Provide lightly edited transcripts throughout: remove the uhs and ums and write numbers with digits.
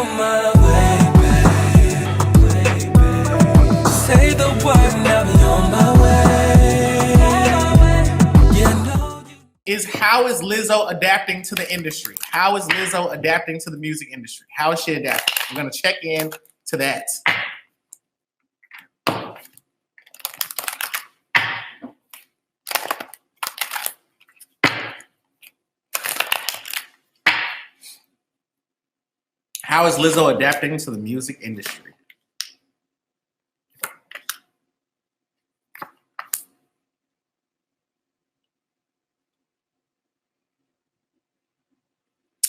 on my way, babe. Say the word, now be on my way. Yeah, no. Is how is Lizzo adapting to the industry? How is Lizzo adapting to the music industry? How is she adapting? I'm gonna check in to that. How is Lizzo adapting to the music industry?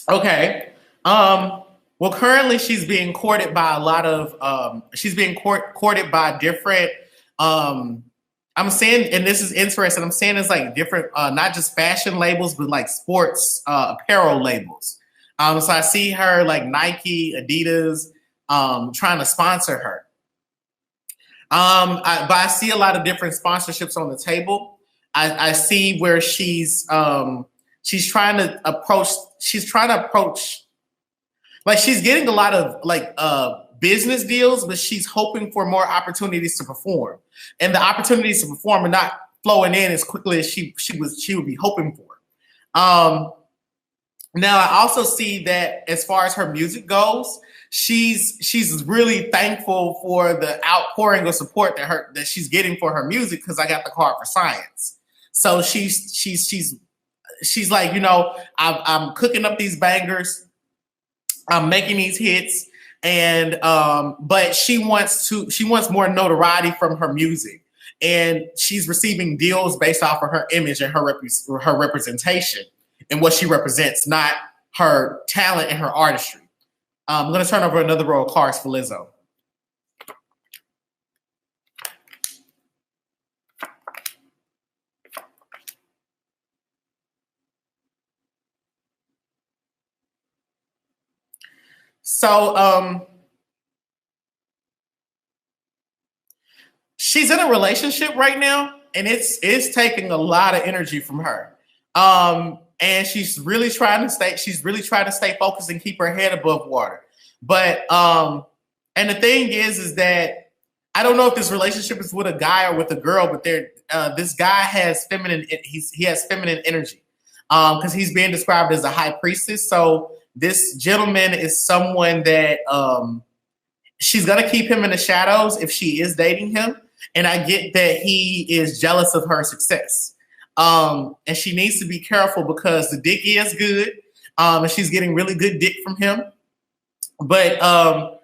Okay. Well, currently she's being courted by a lot of she's being courted by different I'm saying, and this is interesting, I'm saying it's like different not just fashion labels, but like sports apparel labels. So I see her like Nike, Adidas, trying to sponsor her. But I see a lot of different sponsorships on the table. I see where she's trying to approach, like she's getting a lot of like business deals, but she's hoping for more opportunities to perform. And the opportunities to perform are not flowing in as quickly as she would be hoping for. Now I also see that as far as her music goes, she's really thankful for the outpouring of support that she's getting for her music, because I got the card for science. So she's like, you know, I'm cooking up these bangers, I'm making these hits, and but she wants more notoriety from her music, and she's receiving deals based off of her image and her representation and what she represents, not her talent and her artistry. I'm going to turn over another row of cards for Lizzo. So she's in a relationship right now, and it's taking a lot of energy from her. And she's really trying to stay focused and keep her head above water. But and the thing is that I don't know if this relationship is with a guy or with a girl, but this guy has feminine energy because he's being described as a high priestess. So this gentleman is someone that she's gonna keep him in the shadows if she is dating him. And I get that he is jealous of her success. And she needs to be careful because the dick is good. And she's getting really good dick from him. But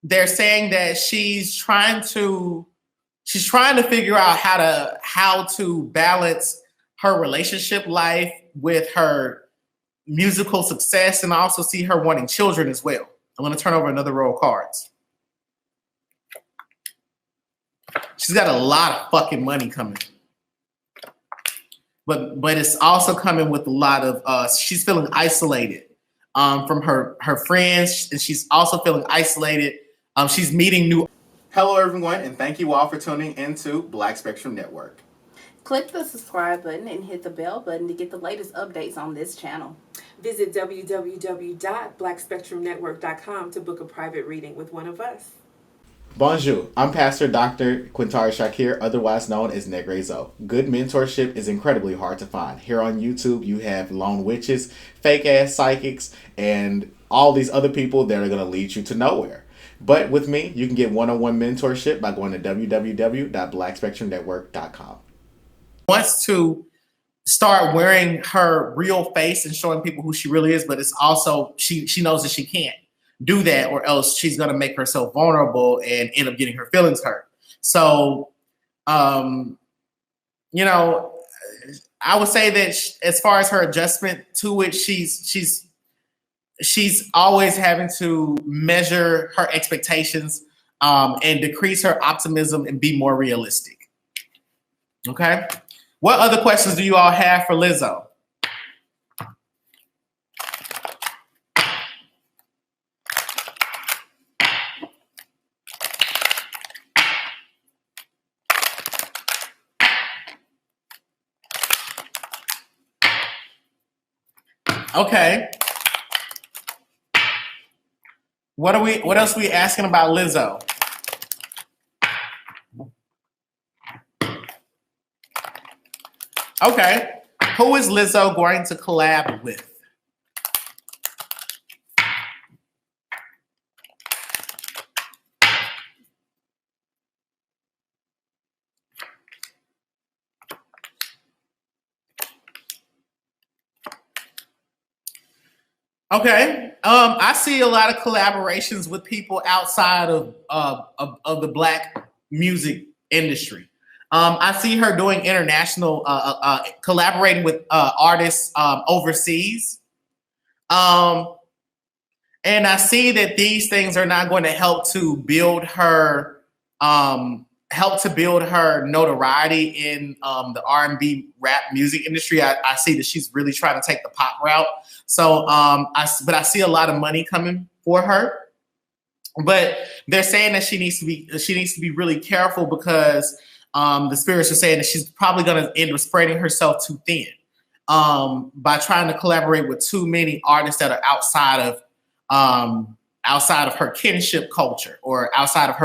they're saying that she's trying to figure out how to balance her relationship life with her musical success, and I also see her wanting children as well. I'm going to turn over another row of cards. She's got a lot of fucking money coming. But it's also coming with a lot of, she's feeling isolated from her friends, and she's also feeling isolated. She's meeting new. Hello, everyone, and thank you all for tuning into Black Spectrum Network. Click the subscribe button and hit the bell button to get the latest updates on this channel. Visit www.blackspectrumnetwork.com to book a private reading with one of us. Bonjour, I'm Pastor Dr. Quintari Shakir, otherwise known as Negrezo. Good mentorship is incredibly hard to find. Here on YouTube, you have lone witches, fake-ass psychics, and all these other people that are going to lead you to nowhere. But with me, you can get one-on-one mentorship by going to www.blackspectrumnetwork.com. Wants to start wearing her real face and showing people who she really is, but it's also, she knows that she can't do that, or else she's going to make herself vulnerable and end up getting her feelings hurt. So, you know, I would say that as far as her adjustment to it, she's always having to measure her expectations and decrease her optimism and be more realistic. Okay. What other questions do you all have for Lizzo? Okay. What else are we asking about Lizzo? Okay. Who is Lizzo going to collab with? Okay. I see a lot of collaborations with people outside of the Black music industry. I see her doing international, collaborating with artists overseas. And I see that these things are not going to help to build her, notoriety in the R&B rap music industry. I see that she's really trying to take the pop route. So, but I see a lot of money coming for her. But they're saying that she needs to be really careful because the spirits are saying that she's probably going to end up spreading herself too thin by trying to collaborate with too many artists that are outside of her kinship culture or outside of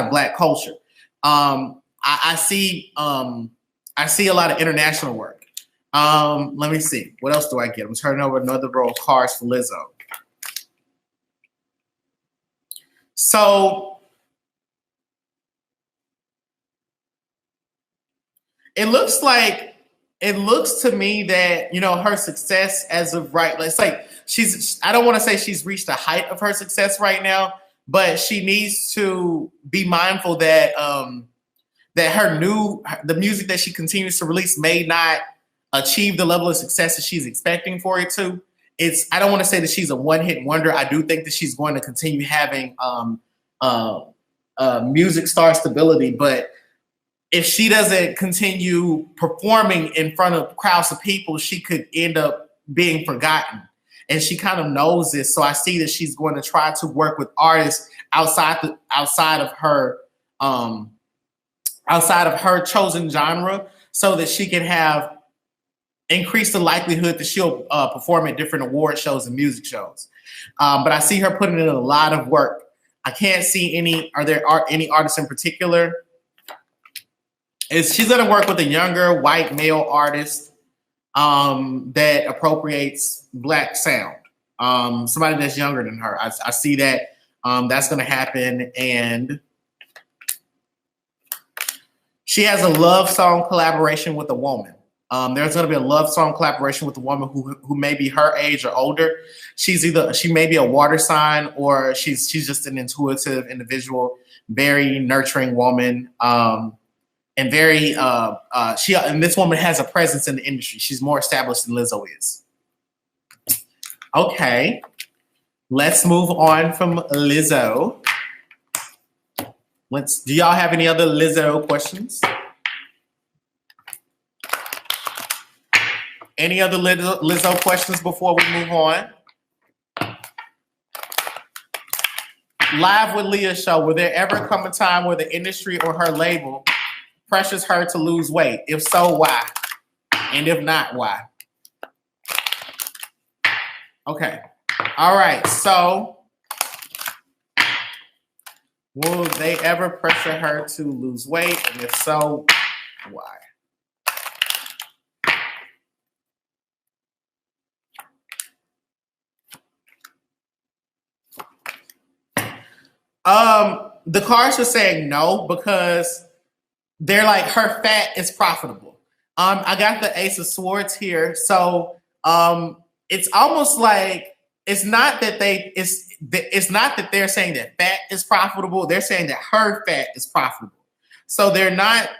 Black culture. I see a lot of international work. Let me see. What else do I get? I'm turning over another row of cards for Lizzo. So it looks to me that, you know, her success as of right, it's like I don't want to say she's reached the height of her success right now, but she needs to be mindful that the music that she continues to release may not achieve the level of success that she's expecting for it to. I don't want to say that she's a one-hit wonder. I do think that she's going to continue having music star stability, but if she doesn't continue performing in front of crowds of people, she could end up being forgotten. And she kind of knows this. So I see that she's going to try to work with artists outside of her chosen genre so that she can increase the likelihood that she'll perform at different award shows and music shows. But I see her putting in a lot of work. I can't see any artists in particular. She's going to work with a younger white male artist that appropriates Black sound. Somebody that's younger than her. I see that that's going to happen. And she has a love song collaboration with a woman. There's going to be a love song collaboration with a woman who may be her age or older. She may be a water sign or she's just an intuitive individual, very nurturing woman. And and this woman has a presence in the industry. She's more established than Lizzo is. Okay, let's move on from Lizzo. Do y'all have any other Lizzo questions? Any other Lizzo questions before we move on? Live with Leah show. Will there ever come a time where the industry or her label pressures her to lose weight? If so, why? And if not, why? Okay. All right. So, will they ever pressure her to lose weight? And if so, why? The cards are saying no because they're like her fat is profitable. I got the Ace of Swords here, so it's almost like it's not that they're saying that fat is profitable. They're saying that her fat is profitable. So they're like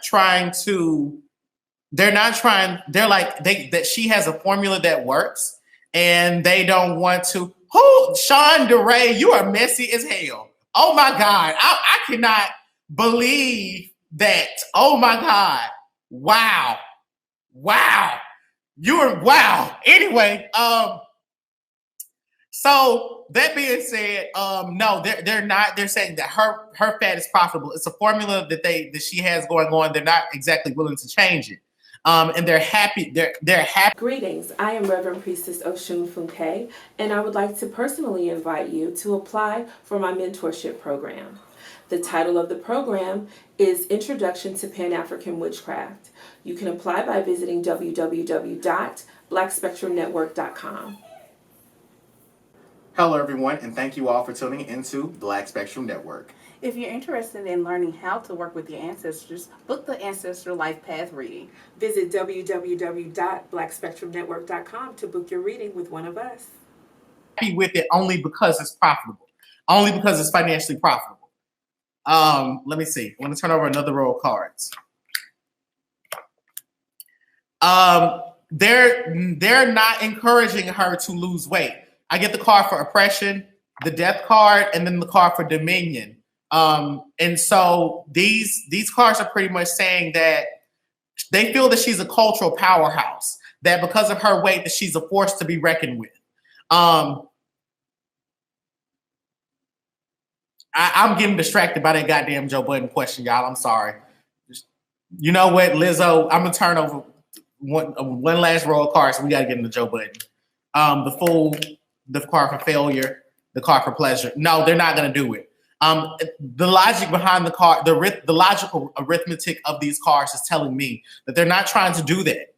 that she has a formula that works, and they don't want to. Sean DeRay, you are messy as hell. Oh my God, I cannot believe that. Oh my God. Wow. Wow. Anyway, so that being said, no, they're not. They're saying that her fat is profitable. It's a formula that she has going on. They're not exactly willing to change it. and they're happy. They're happy. Greetings, I am Reverend Priestess Oshun Funke, and I would like to personally invite you to apply for my mentorship program. The title of the program is Introduction to Pan-African Witchcraft. You can apply by visiting www.blackspectrumnetwork.com. Hello, everyone, and thank you all for tuning into Black Spectrum Network. If you're interested in learning how to work with your ancestors, book the Ancestor Life Path reading. Visit www.blackspectrumnetwork.com to book your reading with one of us. Happy with it only because it's profitable, only because it's financially profitable. Let me see. I want to turn over another row of cards. They're not encouraging her to lose weight. I get the card for oppression, the death card, and then the card for dominion. And so these cards are pretty much saying that they feel that she's a cultural powerhouse, that because of her weight, that she's a force to be reckoned with. I'm getting distracted by that goddamn Joe Budden question, y'all. I'm sorry. You know what, Lizzo? I'm gonna turn over one last row of cards. So we gotta get into Joe Budden. The Fool, the card for failure, the card for pleasure. No, they're not gonna do it. The logic behind the card, the logical arithmetic of these cards is telling me that they're not trying to do that.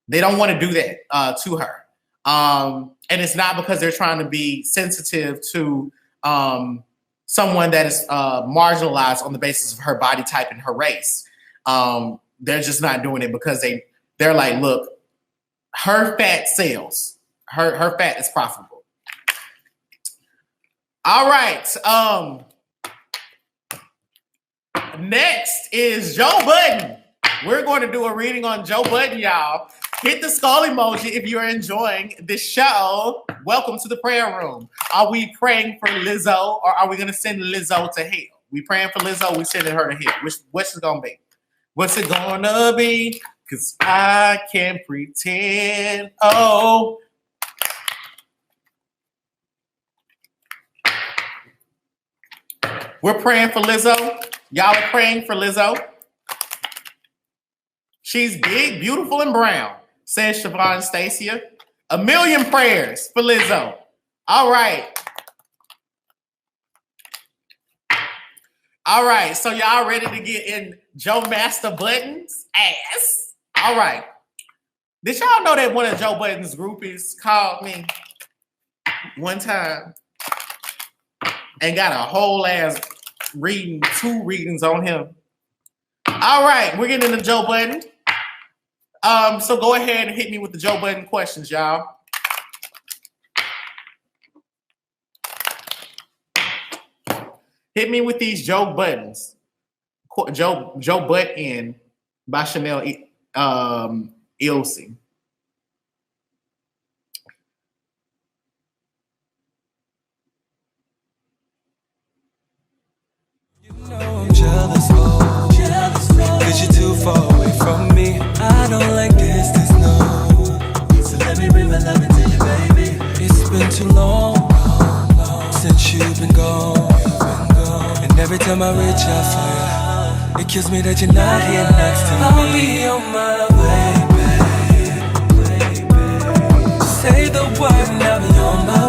They don't want to do that to her. And it's not because they're trying to be sensitive to someone that is marginalized on the basis of her body type and her race. They're just not doing it because they're like, look, her fat sells. Her fat is profitable. All right. Next is Joe Budden. We're going to do a reading on Joe Budden, y'all. Hit the skull emoji if you're enjoying this show. Welcome to the prayer room. Are we praying for Lizzo, or are we going to send Lizzo to hell? We praying for Lizzo, we sending her to hell. What's it going to be? What's it going to be? Because I can't pretend. Oh. We're praying for Lizzo. Y'all are praying for Lizzo. She's big, beautiful, and brown, says Siobhan Stacia. 1,000,000 prayers for Lizzo. All right. All right. So y'all ready to get in Joe Master Budden's ass? All right. Did y'all know that one of Joe Budden's groupies called me one time and got a whole ass reading, 2 readings on him? All right, we're getting into Joe Budden. So go ahead and hit me with the Joe Budden questions, y'all. Hit me with these Joe Buddens. Joe Budden by Chanel Ilse. I'm jealous, oh, cause you're too far away from me. I don't like distance, no. So let me bring my love into you, baby. It's been too long since you've been gone. And every time I reach out for you, it kills me that you're not here next to me. I'll be on my way, baby. Say the word and I'll be on my way.